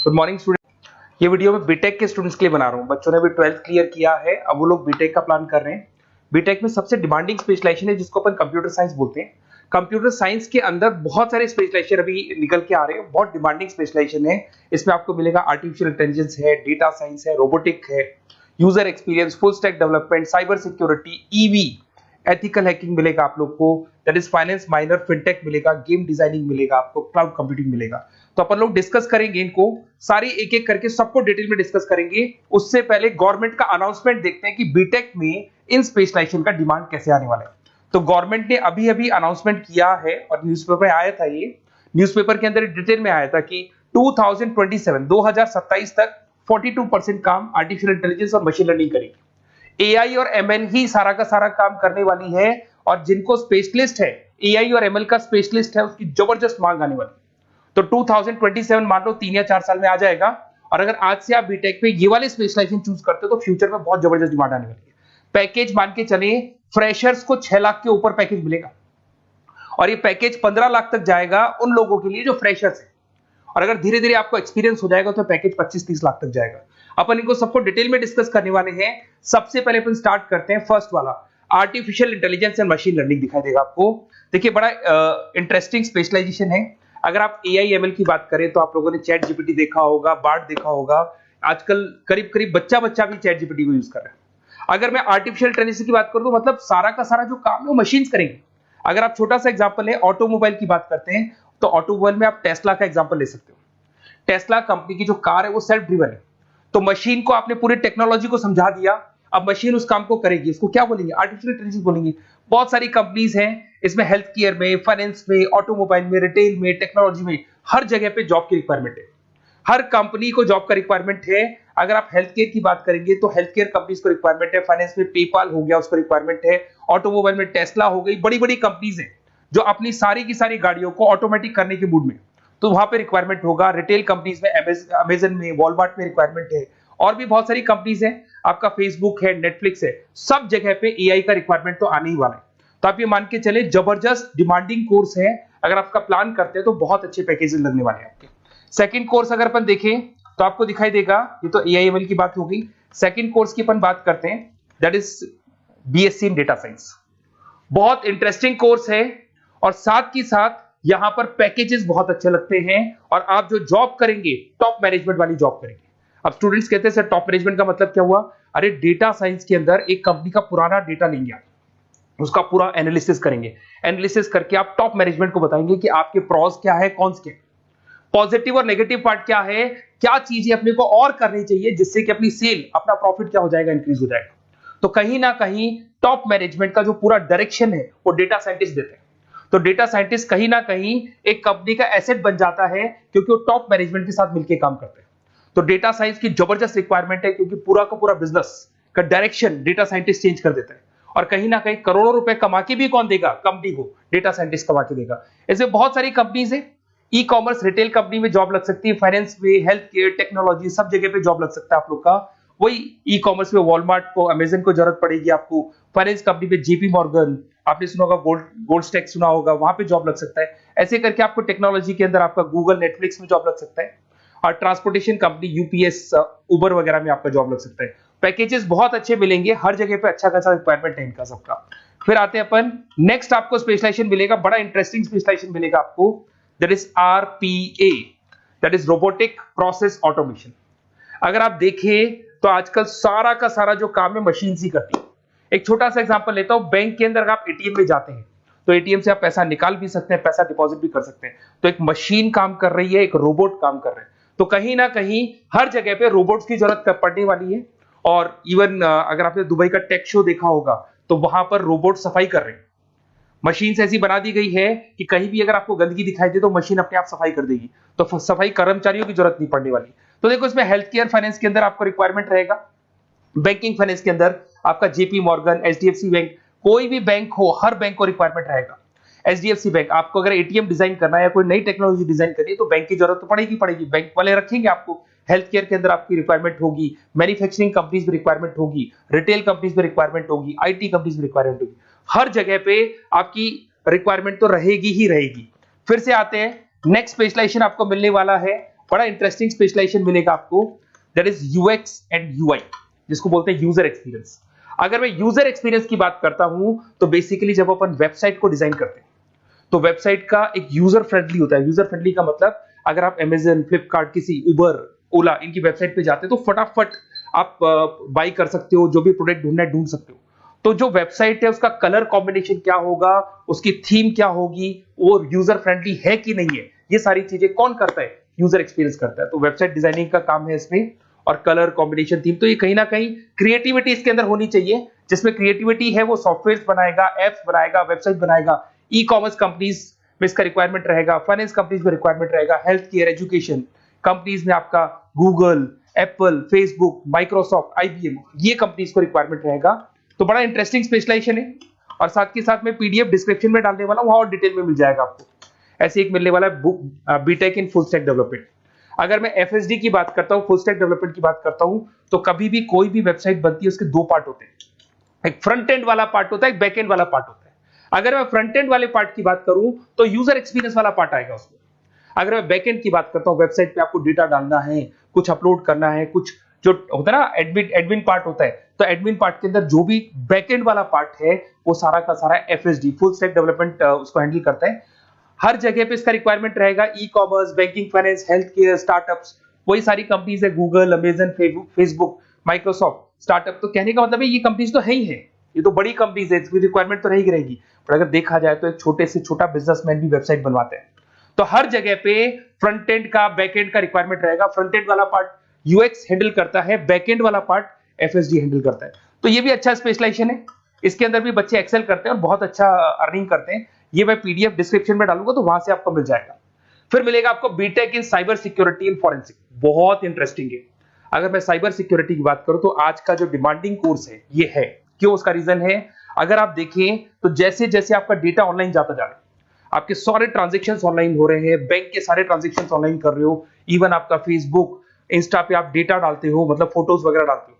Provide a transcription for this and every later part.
Good morning student. ये video मैं BTech के स्टूडेंट्स के लिए बना रहा हूँ। बच्चों ने भी 12th क्लियर किया है, अब वो लोग बीटेक का प्लान कर रहे हैं। बीटेक में सबसे डिमांडिंग स्पेशलाइजेशन है जिसको अपन कंप्यूटर साइंस बोलते हैं। कंप्यूटर साइंस के अंदर बहुत सारे स्पेशलाइजेशन अभी निकल के आ रहे हैं, बहुत डिमांडिंग स्पेशलाइजेशन है। इसमें आपको मिलेगा आर्टिफिशियल इंटेलिजेंस है, डेटा साइंस है, रोबोटिक है, user experience, full stack development, cyber security, EV, ethical hacking मिलेगा आप लोग को, that is finance minor, fintech मिलेगा, गेम डिजाइनिंग मिलेगा आपको, क्लाउड कंप्यूटिंग मिलेगा। तो अपन लोग डिस्कस करेंगे इनको सारी एक एक करके, सबको डिटेल में डिस्कस करेंगे। उससे पहले गवर्नमेंट का अनाउंसमेंट देखते हैं कि बीटेक में इन स्पेशलाइजेशन का डिमांड कैसे आने वाला है। तो गवर्नमेंट ने अभी अभी अनाउंसमेंट किया है और न्यूज़पेपर में आया था, ये न्यूज़पेपर के अंदर डिटेल में आया था कि 2027 तक 42% काम आर्टिफिशियल इंटेलिजेंस और मशीन लर्निंग करेगी। एआई और एमएल ही सारा का सारा काम करने वाली है, और जिनको स्पेशलिस्ट है, एआई और एमएल का स्पेशलिस्ट है, उसकी जबरदस्त मांग आने वाली है। तो 2027 मान लो 3 या 4 साल में आ जाएगा। और अगर आज से आप बीटेक पे ये वाले स्पेशलाइजेशन चूज करते हो तो फ्यूचर में बहुत जबरदस्त डिमांड आने वाली है। पैकेज मान के चले, फ्रेशर्स को 6 लाख के ऊपर पैकेज मिलेगा, और ये पैकेज 15 लाख तक जाएगा उन लोगों के लिए जो फ्रेशर्स है। और अगर धीरे धीरे आपको एक्सपीरियंस हो जाएगा तो पैकेज 25-30 लाख तक जाएगा। अपन इनको सबको डिटेल में डिस्कस करने वाले हैं। सबसे पहले अपन स्टार्ट करते हैं फर्स्ट वाला, artificial intelligence and machine learning दिखाई देगा आपको। देखिए बड़ा इंटरेस्टिंग स्पेशलाइजेशन है। अगर आप एआई एमएल की बात करें तो आप लोगों ने चैट जीपीटी देखा होगा, बार्ड देखा होगा। आजकल करीब करीब बच्चा भी चैट जीपीटी को यूज कर रहा है। अगर मैं आर्टिफिशियल इंटेलिजेंस की बात करूं तो मतलब सारा का सारा जो काम है वो मशीन्स करेंगे। अगर आप छोटा सा एग्जांपल है, ऑटोमोबाइल की बात करते हैं तो ऑटोमोबाइल में आप टेस्ला का एग्जांपल ले सकते हो। टेस्ला कंपनी की जो कार है वो सेल्फ ड्रिवन है। तो मशीन को आपने पूरी टेक्नोलॉजी को समझा दिया, अब मशीन उस काम को करेगी। इसको क्या बोलेंगे? आर्टिफिशियल इंटेलिजेंस बोलेंगे। बहुत सारी कंपनीज हैं इसमें, हेल्थ केयर में, फाइनेंस में, ऑटोमोबाइल में, रिटेल में, टेक्नोलॉजी में, हर जगह पे जॉब की रिक्वायरमेंट है। हर कंपनी को जॉब का रिक्वायरमेंट है। अगर आप हेल्थ केयर की बात करेंगे तो हेल्थ केयर कंपनीज को रिक्वायरमेंट है, फाइनेंस में पेपाल हो गया उसको रिक्वायरमेंट है, ऑटोमोबाइल में टेस्ला हो गई, बड़ी बड़ी कंपनीज हैं जो अपनी सारी की सारी गाड़ियों को ऑटोमेटिक करने के मूड में, तो वहां पे रिक्वायरमेंट होगा। रिटेल कंपनीज में अमेजन में, वॉलमार्ट में रिक्वायरमेंट है, और भी बहुत सारी कंपनीज हैं, आपका फेसबुक है, नेटफ्लिक्स है, सब जगह पे एआई का रिक्वायरमेंट तो आने ही वाला है। तो आप ये मान के चले जबरदस्त डिमांडिंग कोर्स है। अगर आपका प्लान करते हैं तो बहुत अच्छे पैकेजेस लगने वाले हैं आपके। सेकंड कोर्स अगर अपन देखें तो आपको दिखाई देगा, ये तो एआई एमएल की बात हो गई। सेकंड कोर्स की अपन बात करते हैं, that is BSc in data science. बहुत इंटरेस्टिंग कोर्स है, और साथ ही साथ यहां पर पैकेजेस बहुत अच्छे लगते हैं, और आप जो जॉब करेंगे टॉप मैनेजमेंट वाली जॉब करेंगे। अब स्टूडेंट्स कहते हैं सर टॉप मैनेजमेंट का मतलब क्या हुआ? अरे डेटा साइंस के अंदर एक कंपनी का पुराना डेटा लेंगे आप, उसका पूरा एनालिसिस करेंगे, एनालिसिस करके आप टॉप मैनेजमेंट को बताएंगे कि आपके प्रॉस क्या है, कौन से पॉजिटिव और नेगेटिव पार्ट क्या है, क्या चीजें अपने को और करनी चाहिए जिससे कि अपनी सेल, अपना प्रॉफिट क्या हो जाएगा, इंक्रीज हो जाएगा। तो कहीं ना कहीं टॉप मैनेजमेंट का जो पूरा डायरेक्शन है वो डेटा साइंटिस्ट देते हैं। तो डेटा साइंटिस्ट कहीं ना कहीं एक कंपनी का एसेट बन जाता है, क्योंकि वो टॉप मैनेजमेंट के साथ मिलकर काम करते हैं। तो डेटा साइंस की जबरदस्त रिक्वायरमेंट है, क्योंकि पूरा का पूरा बिजनेस का डायरेक्शन डेटा साइंटिस्ट चेंज कर देता है। और कहीं ना कहीं करोड़ों रुपए कमा के भी कौन देगा? कंपनी को डेटा साइंटिस्ट कमा के देगा। ऐसे बहुत सारी कंपनीज है, ई कॉमर्स, रिटेल कंपनी में जॉब लग सकती है, फाइनेंस में, हेल्थ केयर, टेक्नोलॉजी, सब जगह पे जॉब लग सकता है आप लोग का। वही ई कॉमर्स में वॉलमार्ट को, अमेजन को जरूरत पड़ेगी आपको। फाइनेंस कंपनी में जेपी मॉर्गन, आपने सुना होगा, गोल्ड स्टैक सुना होगा, वहां पे जॉब लग सकता है। ऐसे करके आपको टेक्नोलॉजी के अंदर आपका गूगल, नेटफ्लिक्स में जॉब लग सकता है। और ट्रांसपोर्टेशन कंपनी यूपीएस, उबर वगैरह में आपका जॉब लग सकता है। पैकेजेस बहुत अच्छे मिलेंगे, हर जगह पे अच्छा खासा रिक्वायरमेंट है इनका सबका। फिर आते हैं अपन नेक्स्ट, आपको स्पेशलाइजेशन मिलेगा, बड़ा इंटरेस्टिंग स्पेशलाइजेशन मिलेगा आपको, that is RPA, that is robotic process automation. अगर आप देखें तो आजकल सारा का सारा जो काम है मशीन ही करती है। एक छोटा सा एग्जांपल लेता हूं, बैंक के अंदर अगर आप एटीएम में जाते हैं तो एटीएम से आप पैसा निकाल भी सकते हैं, पैसा डिपॉजिट भी कर सकते हैं। तो एक मशीन काम कर रही है, एक रोबोट काम कर रहे हैं। तो कहीं ना कहीं हर जगह पे रोबोट्स की जरूरत पड़ने वाली है। और इवन अगर आपने दुबई का टेक शो देखा होगा तो वहां पर रोबोट सफाई कर रहे हैं। मशीन ऐसी बना दी गई है कि कहीं भी अगर आपको गंदगी दिखाई दे तो मशीन अपने आप सफाई कर देगी, तो सफाई कर्मचारियों की जरूरत नहीं पड़ने वाली। तो देखो इसमें हेल्थ केयर, फाइनेंस के अंदर आपको रिक्वायरमेंट रहेगा, बैंकिंग फाइनेंस के अंदर आपका जेपी मॉर्गन, एचडीएफसी बैंक, कोई भी बैंक हो, हर बैंक को रिक्वायरमेंट रहेगा। एचडीएफसी बैंक, आपको अगर एटीएम डिजाइन करना है या कोई नई टेक्नोलॉजी डिजाइन करनी है तो बैंक की जरूरत तो पड़ेगी, बैंक वाले रखेंगे आपको। हेल्थ केयर के अंदर आपकी रिक्वायरमेंट होगी, मैन्युफैक्चरिंग कंपनीज में रिक्वायरमेंट होगी, रिटेल कंपनीज में रिक्वायरमेंट होगी, आईटी कंपनीज में रिक्वायरमेंट होगी। हर जगह पे आपकी रिक्वायरमेंट तो रहेगी ही रहेगी। फिर से आते हैं, नेक्स्ट स्पेशलाइजेशन आपको मिलने वाला है बड़ा इंटरेस्टिंग स्पेशलाइजेशन मिलेगा आपको, that is UX and UI, जिसको बोलते हैं यूजर एक्सपीरियंस। अगर मैं यूजर एक्सपीरियंस की बात करता हूं तो बेसिकली जब अपन वेबसाइट को डिजाइन करते हैं तो वेबसाइट का एक यूजर फ्रेंडली होता है। यूजर फ्रेंडली का मतलब अगर आप अमेजन, फ्लिपकार्ट, किसी उबर, ओला इनकी वेबसाइट पे जाते हैं तो फटाफट आप बाई कर सकते हो, जो भी प्रोडक्ट ढूंढना है ढूंढ सकते हो। तो जो वेबसाइट है उसका कलर कॉम्बिनेशन क्या होगा, उसकी थीम क्या होगी, वो यूजर फ्रेंडली है कि नहीं है, ये सारी चीजें कौन करता है, यूजर एक्सपीरियंस करता है। तो वेबसाइट डिजाइनिंग का काम है इसमें, और कलर कॉम्बिनेशन, थीम, तो ये कहीं ना कहीं क्रिएटिविटी इसके अंदर होनी चाहिए। जिसमें क्रिएटिविटी है वो सॉफ्टवेयर बनाएगा, एप्स बनाएगा, वेबसाइट बनाएगा। ई कॉमर्स कंपनीज में इसका रिक्वायरमेंट रहेगा, फाइनेंस कंपनीज में रिक्वायरमेंट रहेगा, हेल्थ केयर, एजुकेशन कंपनीज में आपका Google, Apple, Facebook, Microsoft, IBM, ये कंपनीज को रिक्वायरमेंट रहेगा। तो बड़ा इंटरेस्टिंग स्पेशलाइजेशन है, और साथ के साथ में पीडीएफ डिस्क्रिप्शन में डालने वाला हूं, वहां और डिटेल में मिल जाएगा आपको। ऐसे एक मिलने वाला है book, BTech in full stack development. अगर मैं एफएसडी की बात करता हूं, फुल स्टैक डेवलपमेंट की बात करता हूं, तो कभी भी कोई भी वेबसाइट बनती है उसके दो पार्ट होते हैं, एक फ्रंट एंड वाला पार्ट होता है, एक बैक एंड वाला पार्ट होता है। अगर मैं फ्रंट एंड वाले पार्ट की बात करूं तो यूजर एक्सपीरियंस वाला पार्ट आएगा उसमें। अगर मैं बैक एंड की बात करता हूं, वेबसाइट पे आपको डेटा डालना है, कुछ अपलोड करना है, कुछ जो होता है ना एडमिन पार्ट होता है, तो एडमिन पार्ट के अंदर जो भी बैक एंड वाला पार्ट है वो सारा का सारा एफएसडी, फुल स्टैक डेवलपमेंट, उसको हैंडल करता है। हर जगह पे इसका रिक्वायरमेंट रहेगा। E commerce, banking, finance, health care, startups, वही सारी कंपनीज है, Google, Amazon, Facebook, Microsoft, startup. तो कहने का मतलब है ये कंपनीज तो है ही है, ये तो बड़ी कंपनीज है, इसकी रिक्वायरमेंट तो रहेगी। पर अगर देखा जाए तो एक छोटे से छोटा बिजनेसमैन भी वेबसाइट बनवाते हैं। तो हर जगह पे फ्रंट एंड का, बैक एंड का रिक्वायरमेंट रहेगा। फ्रंट एंड वाला पार्ट यूएक्स हैंडल करता है, बैक एंड वाला पार्ट एफएसडी हैंडल करता है। तो ये भी अच्छा स्पेशलाइजेशन है, इसके अंदर भी बच्चे एक्सेल करते हैं और बहुत अच्छा अर्निंग करते हैं। ये मैं पीडीएफ डिस्क्रिप्शन में डालूंगा तो वहां से आपको मिल जाएगा। फिर मिलेगा आपको BTech in cyber security and forensic, बहुत इंटरेस्टिंग है। अगर मैं साइबर सिक्योरिटी की बात करूं तो आज का जो डिमांडिंग कोर्स है ये है। क्यों? उसका रीजन है, अगर आप देखें तो जैसे जैसे आपका डेटा ऑनलाइन जाता जा रहा है, आपके सारे ट्रांजेक्शंस ऑनलाइन हो रहे हैं, बैंक के सारे ट्रांजेक्शंस ऑनलाइन कर रहे हो, इवन आपका फेसबुक, इंस्टा पे आप डेटा डालते हो, मतलब फोटोज वगैरह डालते हो।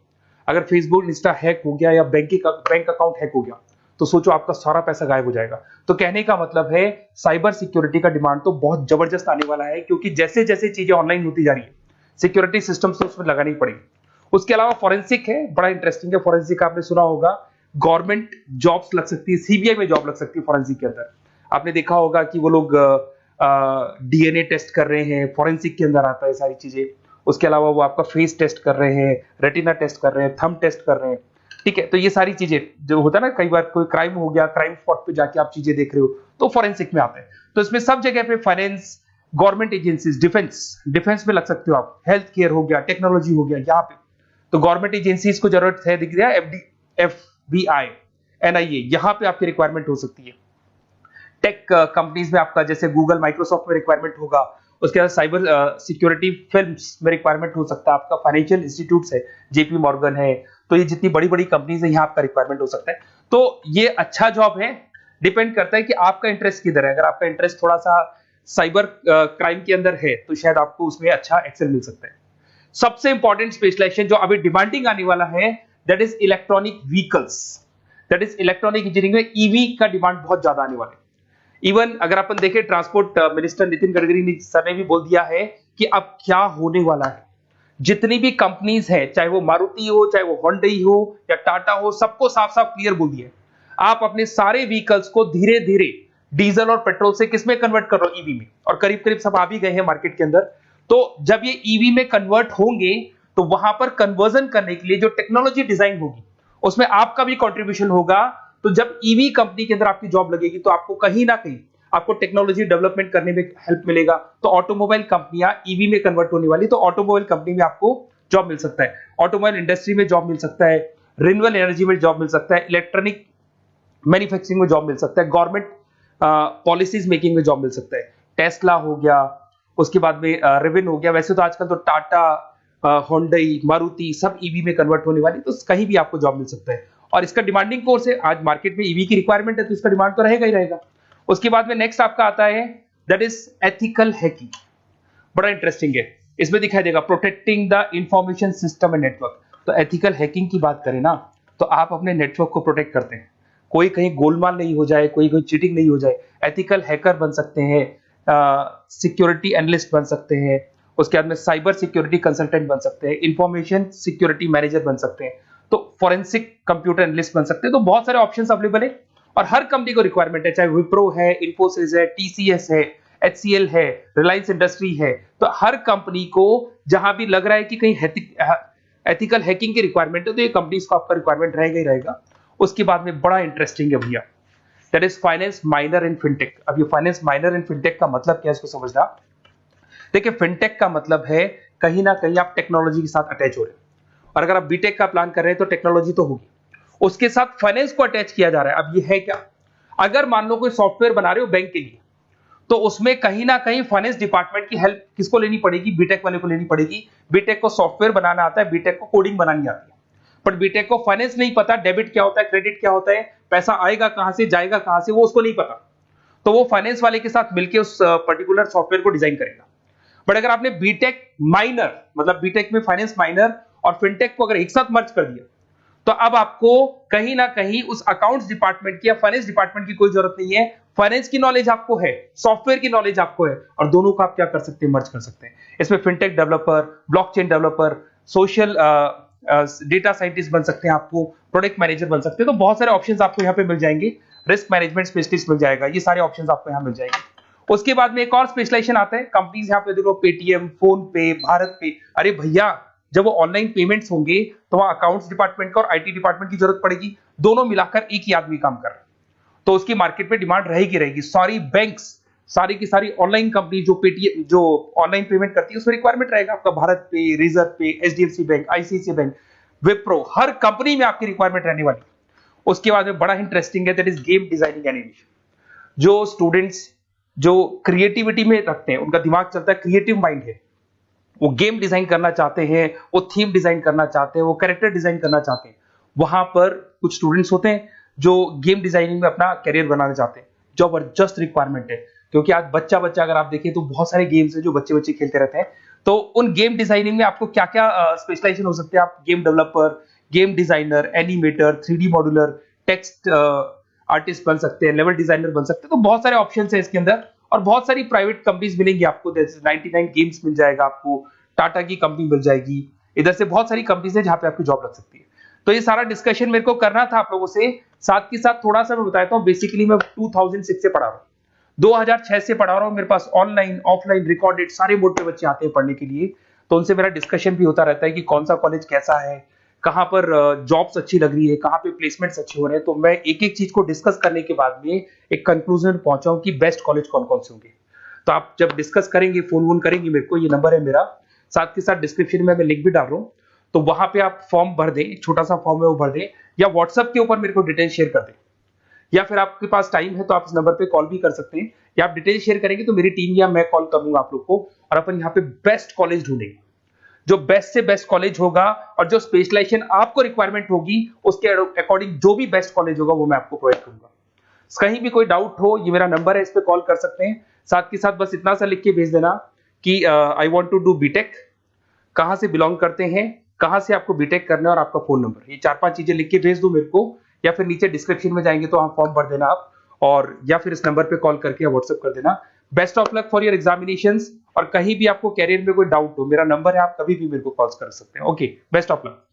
अगर फेसबुक, इंस्टा हैक हो गया या बैंक अकाउंट हैक हो गया तो सोचो आपका सारा पैसा गायब हो जाएगा। तो कहने का मतलब है साइबर सिक्योरिटी का डिमांड तो बहुत जबरदस्त आने वाला है, क्योंकि जैसे जैसे चीजें ऑनलाइन होती जा रही है सिक्योरिटी सिस्टम्स तो उसमें लगानी पड़ेगी। उसके अलावा फॉरेंसिक है, बड़ा इंटरेस्टिंग है। फॉरेंसिक आपने सुना होगा, गवर्नमेंट जॉब्स लग सकती है, सीबीआई में जॉब लग सकती है फॉरेंसिक के अंदर। आपने देखा होगा कि वो लोग डीएनए टेस्ट कर रहे हैं, फॉरेंसिक के अंदर आता है सारी चीजें। उसके अलावा वो आपका फेस टेस्ट कर रहे हैं, रेटिना टेस्ट कर रहे हैं, थंब टेस्ट कर रहे हैं, ठीक है। तो ये सारी चीजें जो होता है ना, कई बार कोई क्राइम हो गया, क्राइम स्पॉट पे जाके आप चीजें देख रहे हो तो फॉरेंसिक में आते हैं। तो इसमें सब जगह पे फाइनेंस, गवर्नमेंट एजेंसीज, डिफेंस में लग सकते हो आप, हेल्थ केयर हो गया, टेक्नोलॉजी हो गया, यहाँ पे तो गवर्नमेंट एजेंसीज को जरूरत है, दिख रहा है, एफबीआई, एनआईए, यहाँ पे आपकी रिक्वायरमेंट हो सकती है। टेक कंपनीज में आपका जैसे गूगल, माइक्रोसॉफ्ट में रिक्वायरमेंट होगा। उसके बाद साइबर सिक्योरिटी फिल्म्स में रिक्वायरमेंट हो सकता है आपका, फाइनेंशियल इंस्टीट्यूट्स है, जेपी मॉर्गन है, तो ये जितनी बड़ी बड़ी कंपनीज है यहाँ आपका रिक्वायरमेंट हो सकता है। तो ये अच्छा जॉब है, डिपेंड करता है कि आपका इंटरेस्ट किधर है। अगर आपका इंटरेस्ट थोड़ा सा साइबर क्राइम के अंदर है तो शायद आपको उसमें अच्छा एक्सेल मिल सकता है। सबसे इंपॉर्टेंट स्पेशलाइजेशन जो अभी डिमांडिंग आने वाला है, that is electronic vehicles, that is electronic engineering में ईवी का डिमांड बहुत ज्यादा आने वाला है। इवन अगर अपन देखें, transport minister Nitin Gadkari sir ने भी बोल दिया है कि अब क्या होने वाला है, जितनी भी कंपनीज है, चाहे वो मारुति हो, चाहे वो होंडई हो या टाटा हो, सबको साफ साफ क्लियर बोल दिया है, आप अपने सारे व्हीकल्स को धीरे धीरे डीजल और पेट्रोल से किसमें कन्वर्ट कर रहे हो, ईवी में। और करीब करीब सब आ भी गए हैं मार्केट के अंदर। तो जब ये ईवी में कन्वर्ट होंगे तो वहां पर कन्वर्जन करने के लिए जो टेक्नोलॉजी डिजाइन होगी उसमें आपका भी कंट्रीब्यूशन होगा। तो जब ईवी कंपनी के अंदर आपकी जॉब लगेगी तो आपको कहीं ना कहीं आपको टेक्नोलॉजी डेवलपमेंट करने में हेल्प मिलेगा। तो ऑटोमोबाइल कंपनियां ईवी में कन्वर्ट होने वाली, तो ऑटोमोबाइल कंपनी में आपको जॉब मिल सकता है, ऑटोमोबाइल इंडस्ट्री में जॉब मिल सकता है, रिन्यूएबल एनर्जी में जॉब मिल सकता है, इलेक्ट्रॉनिक मैन्युफैक्चरिंग में जॉब मिल सकता है, गवर्नमेंट पॉलिसीज मेकिंग में जॉब मिल सकता है, टेस्ला हो गया, उसके बाद में रिविन हो गया। वैसे तो आजकल तो टाटा, होंडई, मारुति सब ईवी में कन्वर्ट होने वाली, तो कहीं भी आपको जॉब मिल सकता है। और इसका डिमांडिंग कोर्स है, आज मार्केट में ईवी की रिक्वायरमेंट है तो इसका डिमांड तो रहेगा ही रहेगा। उसके बाद में नेक्स्ट आपका आता है, दैट इज एथिकल हैकिंग, बड़ा इंटरेस्टिंग है। इसमें दिखाई देगा protecting the information system and network. तो एथिकल हैकिंग की बात करें ना, तो आप अपने नेटवर्क को प्रोटेक्ट करते हैं, कोई कहीं गोलमाल नहीं हो जाए, कोई चीटिंग नहीं हो जाए। एथिकल हैकर बन सकते हैं, सिक्योरिटी एनालिस्ट बन सकते हैं, उसके बाद में साइबर सिक्योरिटी कंसल्टेंट बन सकते हैं, इंफॉर्मेशन सिक्योरिटी मैनेजर बन सकते हैं, तो फॉरेंसिक कंप्यूटर एनालिस्ट बन सकते हैं। तो बहुत सारे ऑप्शंस अवेलेबल है और हर कंपनी को रिक्वायरमेंट है, चाहे विप्रो है, इन्फोसिस है, टीसीएस है, एचसीएल है, रिलायंस इंडस्ट्री है। तो हर कंपनी को जहां भी लग रहा है कि कहीं एथिकल हैकिंग की रिक्वायरमेंट है तो ये कंपनीज को आपका रिक्वायरमेंट रहेगा ही रहेगा। उसके बाद में बड़ा इंटरेस्टिंग है भैया, that is finance minor in fintech. अब ये फाइनेंस माइनर इन फिनटेक का मतलब क्या है इसको समझना। देखिए फिनटेक का मतलब है कहीं ना कहीं आप टेक्नोलॉजी के साथ अटैच हो रहे हैं, और अगर आप बीटेक का प्लान कर रहे हैं तो टेक्नोलॉजी तो होगी, उसके साथ फाइनेंस को अटैच किया जा रहा है। अब ये है क्या, अगर मान लो कोई सॉफ्टवेयर बना रहे हो बैंक के लिए, तो उसमें कहीं ना कहीं फाइनेंस डिपार्टमेंट की हेल्प किसको लेनी पड़ेगी, बीटेक वाले को लेनी पड़ेगी। बीटेक को सॉफ्टवेयर बनाना आता है, बीटेक को कोडिंग बनानी आती है, बट बीटेक को फाइनेंस नहीं पता, डेबिट क्या होता है, क्रेडिट क्या होता है, पैसा आएगा कहां से, जाएगा कहां से, वो उसको नहीं पता। तो वो फाइनेंस वाले के साथ मिलकर उस पर्टिकुलर सॉफ्टवेयर को डिजाइन करेगा। बट अगर आपने बीटेक माइनर, मतलब बीटेक में फाइनेंस माइनर और फिनटेक को अगर एक साथ मर्ज कर दिया, तो अब आपको कहीं ना कहीं उस अकाउंट्स डिपार्टमेंट की या फाइनेंस डिपार्टमेंट की कोई जरूरत नहीं है। फाइनेंस की नॉलेज आपको है, सॉफ्टवेयर की नॉलेज आपको है, और दोनों को आप क्या कर सकते हैं, मर्ज कर सकते हैं। इसमें fintech developer, blockchain developer, social data scientist बन सकते हैं, आपको प्रोडक्ट मैनेजर बन सकते हैं। तो बहुत सारे ऑप्शंस आपको यहाँ पे मिल जाएंगे, रिस्क मैनेजमेंट स्पेशलिस्ट मिल जाएगा, ये सारे ऑप्शंस आपको यहाँ मिल जाएंगे। उसके बाद में एक और स्पेशलाइजेशन आता है, कंपनीज यहाँ पे देखो पेटीएम, फोन पे, भारत पे। अरे भैया जब वो ऑनलाइन पेमेंट्स होंगे तो वहां अकाउंट्स डिपार्टमेंट का और आईटी डिपार्टमेंट की जरूरत पड़ेगी, दोनों मिलाकर एक ही आदमी काम कर रहा है, तो उसकी मार्केट में डिमांड रहेगी रहेगी। सारी बैंक्स, सारी की सारी ऑनलाइन कंपनी जो पेटीएम, जो ऑनलाइन पेमेंट करती है, उसमें रिक्वायरमेंट रहेगा आपका भारत पे, Razorpay, HDFC bank, ICICI bank, Wipro, हर कंपनी में आपकी रिक्वायरमेंट रहने वाली। उसके बाद में बड़ा इंटरेस्टिंग है, that is game designing animation. जो स्टूडेंट्स जो क्रिएटिविटी में रखते हैं, उनका दिमाग चलता है, क्रिएटिव माइंड है, वो गेम डिजाइन करना चाहते हैं, वो थीम डिजाइन करना चाहते हैं, वो कैरेक्टर डिजाइन करना चाहते हैं, वहां पर कुछ स्टूडेंट्स होते हैं जो गेम डिजाइनिंग में अपना करियर बनाना चाहते हैं। जबरदस्त रिक्वायरमेंट है, क्योंकि आज बच्चा बच्चा अगर आप देखें तो बहुत सारे गेम्स हैं जो बच्चे बच्चे खेलते रहते हैं। तो उन गेम डिजाइनिंग में आपको क्या क्या स्पेशलाइजेशन हो सकते हैं, आप game developer, game designer, animator, 3D modular, text artist बन सकते हैं, लेवल डिजाइनर बन सकते हैं। तो बहुत सारे ऑप्शन है इसके अंदर, और बहुत सारी प्राइवेट कंपनीज मिलेंगी आपको, जैसे 99 गेम्स मिल जाएगा आपको, टाटा की कंपनी मिल जाएगी, इधर से बहुत सारी कंपनीज है जहां पे आपकी जॉब लग सकती है। तो ये सारा डिस्कशन मेरे को करना था आप लोगों से, साथ के साथ थोड़ा सा मैं बताता हूँ। बेसिकली मैं 2006 से पढ़ा रहा हूँ, 2006 से पढ़ा रहा हूँ। मेरे पास ऑनलाइन ऑफलाइन रिकॉर्डेड सारे बोर्ड पे बच्चे आते हैं पढ़ने के लिए, तो उनसे मेरा डिस्कशन भी होता रहता है कि कौन सा कॉलेज कैसा है, कहाँ पर जॉब्स अच्छी लग रही है, कहाँ पे प्लेसमेंट्स अच्छे हो रहे हैं। तो मैं एक एक चीज को डिस्कस करने के बाद में एक कंक्लूजन पहुंचा हूं कि बेस्ट कॉलेज कौन कौन से होंगे। तो आप जब डिस्कस करेंगे, फोन वोन करेंगे मेरे को, ये नंबर है मेरा, साथ के साथ डिस्क्रिप्शन में मैं लिंक भी डाल रहा हूँ, तो वहां पे आप फॉर्म भर दें, एक छोटा सा फॉर्म है वो भर दें, या व्हाट्सएप के ऊपर मेरे को डिटेल शेयर कर दें, या फिर आपके पास टाइम है तो आप इस नंबर पे कॉल भी कर सकते हैं, या आप डिटेल शेयर करेंगे तो मेरी टीम या मैं कॉल करूंगा आप लोग को, और अपन यहाँ पे बेस्ट कॉलेज ढूंढेंगे, जो बेस्ट से बेस्ट कॉलेज होगा और जो स्पेशलाइजेशन आपको रिक्वायरमेंट होगी उसके अकॉर्डिंग जो भी बेस्ट कॉलेज होगा वो मैं आपको प्रोवाइड करूंगा। कहीं भी कोई डाउट हो, ये मेरा नंबर है, इस पे कॉल कर सकते हैं। साथ के साथ बस इतना सा लिख के भेज देना कि I want to do BTech, कहां से बिलोंग करते हैं, कहां से आपको बीटेक करना है, और आपका फोन नंबर, ये 4-5 चीजें लिख के भेज दो मेरे को, या फिर नीचे डिस्क्रिप्शन में जाएंगे तो वहां फॉर्म भर देना आप, और या फिर इस नंबर पे कॉल करके या व्हाट्सएप कर देना। Best of luck for your examinations, और कहीं भी आपको कैरियर में कोई डाउट हो, मेरा नंबर है, आप कभी भी मेरे को कॉल कर सकते हैं। Okay, best of luck.